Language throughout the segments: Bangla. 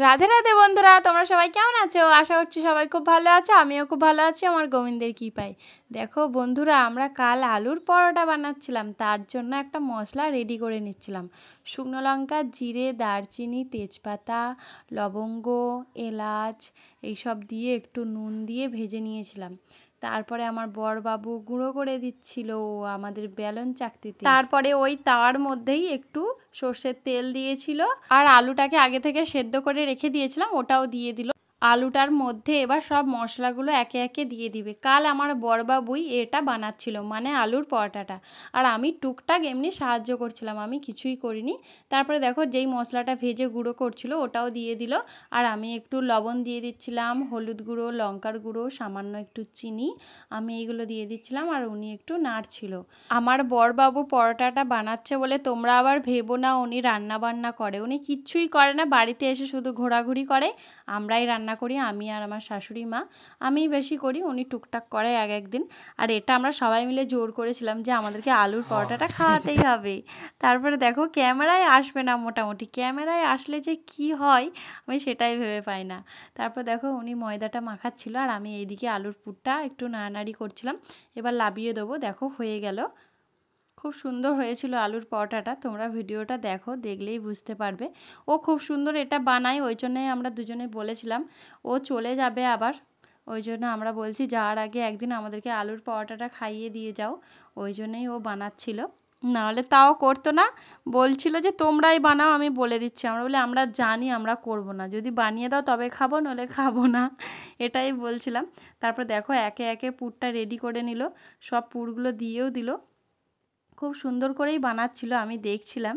রাধে রাধে বন্ধুরা, তোমরা সবাই কেমন আছো? আশা করছি সবাই খুব ভালো আছে। আমিও খুব ভালো আছি আমার গোবিন্দের কৃপায়। দেখো বন্ধুরা, আমরা কাল আলুর পরোটা বানাচ্ছিলাম, তার জন্য একটা মশলা রেডি করে নিচ্ছিলাম। শুকনো লঙ্কা, জিরে, দারচিনি, তেজপাতা, লবঙ্গ, এলাচ এইসব দিয়ে একটু নুন দিয়ে ভেজে নিয়েছিলাম। তারপরে আমার বড়বাবু গুঁড়ো করে দিচ্ছিল আমাদের বেলন চাকতিতে। তারপরে ওই তাওয়ার মধ্যেই একটু সর্ষের তেল দিয়েছিল, আর আলুটাকে আগে থেকে সেদ্ধ করে রেখে দিয়েছিলাম ওটাও দিয়ে দিল। আলুটার মধ্যে এবার সব মশলাগুলো একে একে দিয়ে দিবে। কাল আমার বড়বাবুই এটা বানাচ্ছিল, মানে আলুর পরোটাটা, আর আমি টুকটাক এমনি সাহায্য করছিলাম, আমি কিছুই করিনি। তারপরে দেখো যেই মশলাটা ভেজে গুঁড়ো করছিল ওটাও দিয়ে দিল, আর আমি একটু লবণ দিয়ে দিচ্ছিলাম, হলুদ গুঁড়ো, লঙ্কার গুঁড়ো, সামান্য একটু চিনি, আমি এইগুলো দিয়ে দিচ্ছিলাম, আর উনি একটু নাড়ছিল। আমার বড়বাবু পরোটাটা বানাচ্ছে বলে তোমরা আবার ভেবো না উনি রান্না বান্না করে, উনি কিচ্ছুই করে না, বাড়িতে এসে শুধু ঘোরাঘুরি করে। আমরাই রান্না করি, আমি আর আমার শাশুড়ি মা। আমিই বেশি করি, উনি টুকটাক করে এক একদিন। আর এটা আমরা সবাই মিলে জোর করেছিলাম যে আমাদেরকে আলুর পরোটাটা খাওয়াতেই হবে। তারপরে দেখো ক্যামেরায় আসবে না, মোটামুটি ক্যামেরায় আসলে যে কি হয় আমি সেটাই ভেবে পাই না। তারপর দেখো উনি ময়দাটা মাখাচ্ছিল, আর আমি এইদিকে আলুর পুরটা একটু নাড়ানাড়ি করছিলাম। এবার লাবিয়ে দেবো, দেখো হয়ে গেল। খুব সুন্দর হয়েছিল আলুর পরোটাটা, তোমরা ভিডিওটা দেখো, দেখলেই বুঝতে পারবে। ও খুব সুন্দর এটা বানায়, ওই জন্যই আমরা দুজনে বলেছিলাম। ও চলে যাবে আবার, ওই জন্য আমরা বলছি যাওয়ার আগে একদিন আমাদেরকে আলুর পরোটাটা খাইয়ে দিয়ে যাও। ওই জন্যই ও বানাচ্ছিল, নাহলে তাও করতো না। বলছিল যে তোমরাই বানাও, আমি বলে দিচ্ছি। আমরা বলি আমরা জানি, আমরা করব না, যদি বানিয়ে দাও তবে খাবো, নলে খাবো না, এটাই বলছিলাম। তারপর দেখো একে একে পুরটা রেডি করে নিল, সব পুরগুলো দিয়েও দিল। খুব সুন্দর করেই বানাচ্ছিল, আমি দেখছিলাম।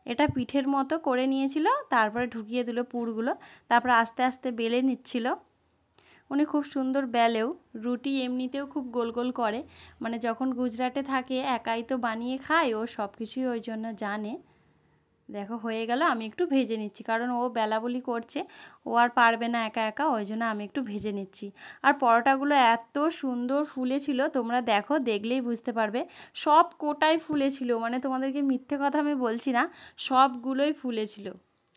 এটা পিঠের মতো করে নিয়েছিল, তারপরে ঢুকিয়ে দিল পুরগুলো, তারপরে আস্তে আস্তে বেলে নিচ্ছিল। উনি খুব সুন্দর বেলেও, রুটি এমনিতেও খুব গোল গোল করে, মানে যখন গুজরাটে থাকে একাই তো বানিয়ে খায়, ও সব কিছুই ওই জন্য জানে। দেখো হয়ে গেল, আমি একটু ভেজে নিচ্ছি, কারণ ও বেলাবলি করছে, ও আর পারবে না একা একা, ওই জন্য আমি একটু ভেজে নিচ্ছি। আর পরোটাগুলো এত সুন্দর ফুলেছিল, তোমরা দেখো, দেখলেই বুঝতে পারবে। সব কোটাই ফুলেছিল, মানে তোমাদেরকে মিথ্যে কথা আমি বলছি না, সবগুলোই ফুলেছিল।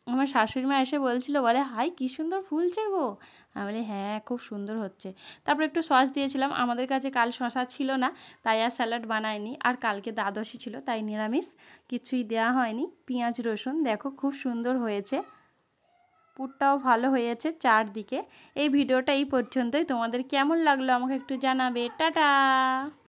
আমার শাশুড়ি মা এসে বলছিল, বলে হাই কী সুন্দর ফুলছে গো। আমি বলি হ্যাঁ খুব সুন্দর হচ্ছে। তারপর একটু সস দিয়েছিলাম, আমাদের কাছে কাল শসা ছিল না, তাই আর স্যালাড বানায়নি, আর কালকে দ্বাদশী ছিল তাই নিরামিষ, কিছুই দেওয়া হয়নি। পেঁয়াজ রসুন দেখো খুব সুন্দর হয়েছে, পুরটাও ভালো হয়েছে চারদিকে। এই ভিডিওটা এই পর্যন্তই, তোমাদের কেমন লাগলো আমাকে একটু জানাবে। টাটা।